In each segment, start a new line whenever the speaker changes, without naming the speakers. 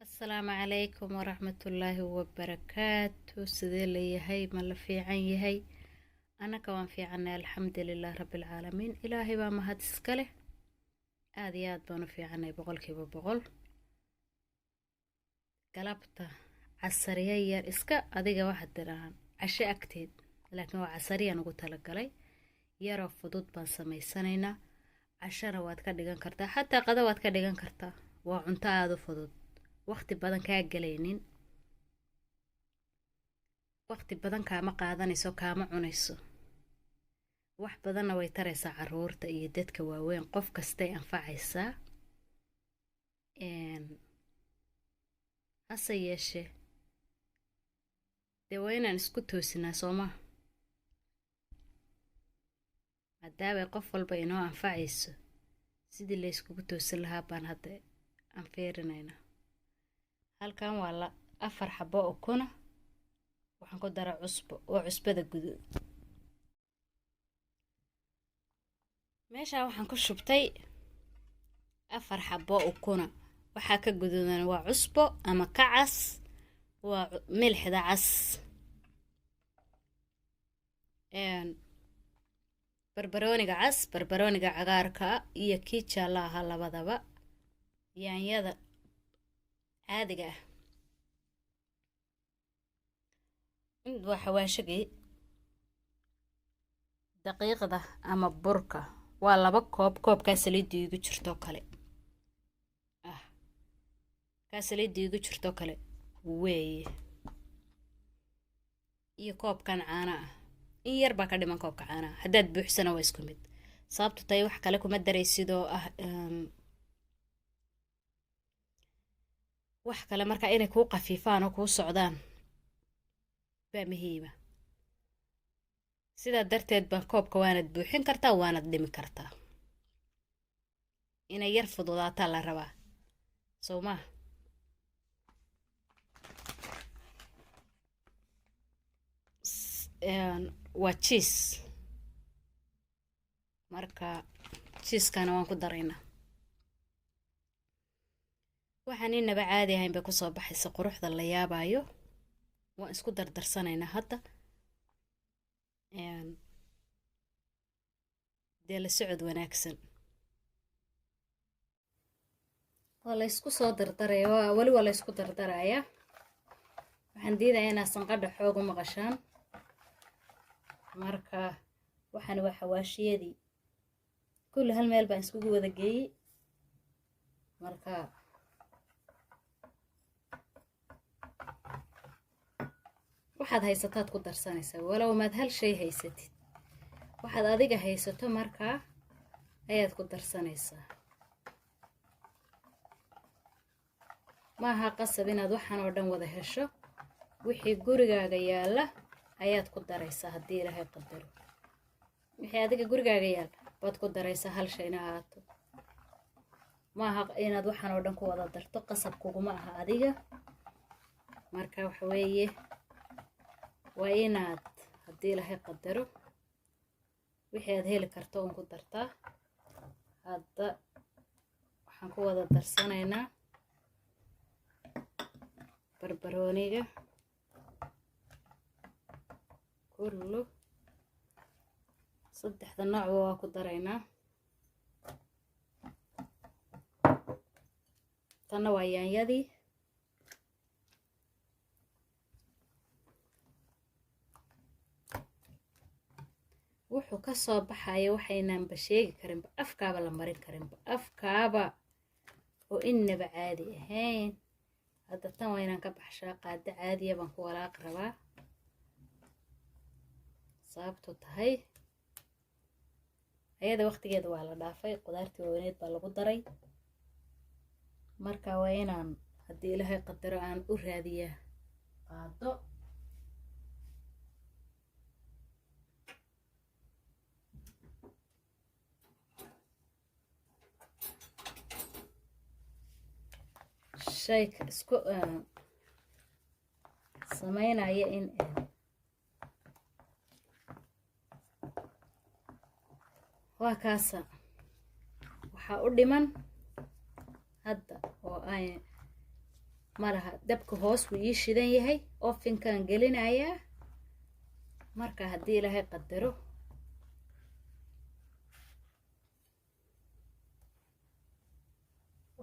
السلام عليكم ورحمة الله وبركاته. سيدي لي هاي ما في عن هاي أنا كمان في عنا الحمد لله رب العالمين. إلهي ما هاد سكله آديات بانو في عنا بقول كيف بقول قلبته عسرية إسكا أديك واحد دران عشاء أكتيد، لكن هو عسرية نقول تلقلي يرى فضود بان سمي سنينا عشان واد كدغان كرتا حتى قدا واد كدغان كرتا وعنتا هذا فضود waqti badan kaa galaynin, waqti badan kaama qaadanayso, kaama cunayso. wax badanna way taraysaa caruurta iyo dadka waaweyn, qof kastay anfacaysaa. hase yeeshee dee waa inaan isku toosinaa sooma, maadaama qof walba inoo anfacayso sidii la iskugu toosin lahaa baan hadda aan fiirinaynaa. halkan waa la 4 xabo oo kuna waxaan ku daraa cusbo oo cusbada guduud. meesha waxaan ku shubtay 4 xabo oo kuna, waxa ka guduudan waa cusbo ama kacas, waa milixda cas, barbarooniga cas, barbarooniga cagaarka iyo kii jaalaha labadaba, yaanyada caadiga ah. waa xawaashigii daqiiqda ama burka waa 2 koob, koobka saliid igu jirto kale ka saliid igu jirto kale weeye, iyo koobkan caana ah in yar baa ka dhiman koobka caana haddaad buuxsana waa isku mid. sababtu tay wax kale kuma daraysidoo ah wax kale marka inay ku qafiifaan oo ku socdaan baa muhiima. sidaa darteed baan koobka waanad buuxin kartaa waanad dhimi kartaa, inay yar fududaataa la rabaa sooma. waa cheese, marka cheeskana waan ku daraynaa. waxaan inaba caadi ahayn bay kusoo baxaysa quruxda la yaabayo. waan isku dardarsanaynaa hadda dee la socod wanaagsan. waa la isku soo dardaraya, wali waa la isku dardaraya. waxaan diidayaa inaa sanqadha xoog u maqashaan. marka waxaan waa xawaashiyadii kulli hal meel baan iskugu wada geeyey. marka waxaad haysataad ku darsanaysaa, walow maad hal shay haysatid waxaad adiga haysato markaa ayaad ku darsanaysaa. maaha qasab inaad waxaan oo dhan wada hesho, wixii gurigaaga yaalla ayaad ku daraysaa. haddii ilaahay qadaro wixii adiga gurigaaga yaalla baad ku daraysaa, hal shayna ahaato. maaha inaad waxaan oo dhan ku wada darto, qasab kuguma aha adiga. marka waxa weeye waa inaad haddii ilaahay qadaro wixii aad heli karto uun ku dartaa. hadda waxaan ku wada darsanaynaa barbarooniga kullu 3 nooc waa ku daraynaa. tanna waa yaanyadii, wuxuu ka soo baxaya waxaynaanba sheegi karinba, afkaaba la marin karinba, afkaaba oo inaba caadi ahayn. hadda tan waa inaan ka baxshaa qaado caadiya baan ku walaaq rabaa. sababtu tahay ayada waqtigeeda waa la dhaafay, qudaartii waaweneed baa lagu daray. marka waa inaan haddii ilaahay qadaro aan u raadiyaa qaado. shayka isku samaynaya in waa kaasa waxaa u dhiman hadda oo ay malaha dabka hoos wuu ii shidan yahay ofinkan gelinayaa marka haddii ilaahay qadaro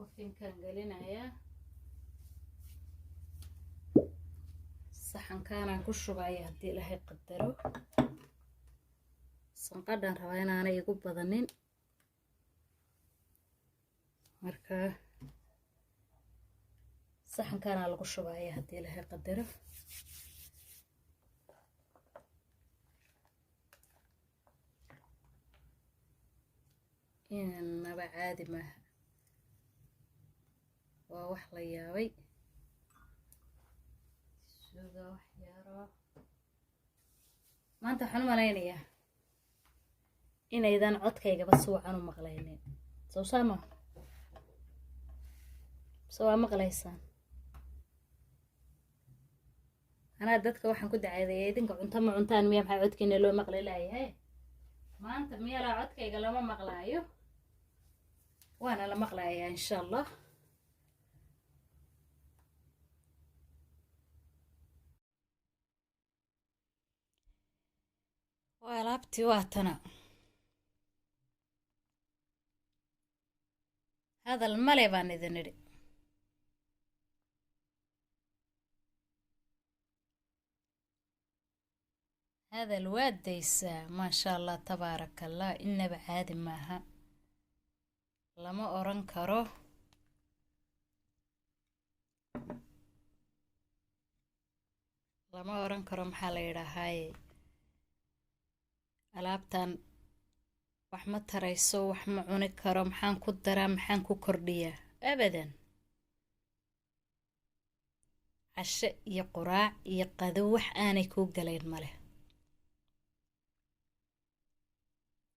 ofinkan gelinayaa saxankaanaan ku shubaya haddii ilaahay qadaro sanqadhan rabaa inaanay igu badanin marka saxankaanaa lagu shubaya haddii ilaahay qadaro inaba caadi maaha waa wax la yaabay suuga wax yaro maanta waxaan u malaynayaa inaydan codkaygaba si wacan u maqlaynin soo saama soo waa maqlaysaan anaa dadka waxaan ku dacaaday idinka cunto ma cuntaan miya maxaa codkiina loo maqli laayahay maanta miyalaa codkayga lama maqlaayo waana la maqlayaa insha allah waa alaabtii waatana hadal male baan idin idhi hadal waa daysaa maasha allah tabaaraka allah inaba caadi maaha lama oran karo maxaa la yidhaahaye alaabtan wax ma tarayso wax ma cuni karo maxaan ku daraa maxaan ku kordhiyaa abadan casho iyo quraac iyo qado wax aanay kuu galayn male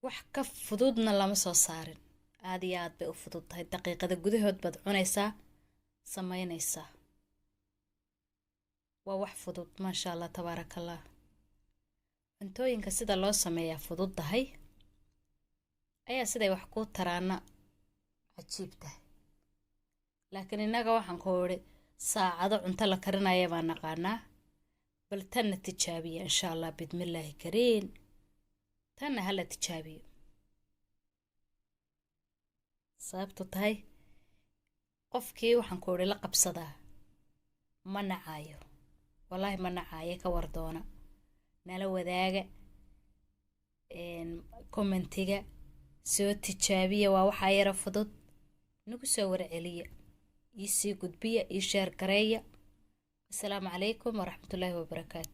wax ka fududna lama soo saarin aad iyo aad bay u fudud tahay daqiiqada gudahood baad cunaysaa samaynaysaa waa wax fudud maasha allah tabaaraka allah cuntooyinka sida loo sameeyaa fudud tahay ayaa siday wax kuu taraana cajiib tahay laakiin innaga waxaan ku idhi saacado cunto la karinaya baan naqaanaa bal tanna tijaabiya insha allah bidmillaahi kariin tanna hala tijaabiyo sababtu tahay qofkii waxaan ku idhi la qabsadaa ma nacaayo wallaahi ma nacaayo ka war doona nala wadaaga commentiga soo tijaabiya waa waxaa yara fudud nagu soo warceliya ii sii gudbiya ii sheer gareeya asalaamu calaykum waraxmatullaahi wabarakaatu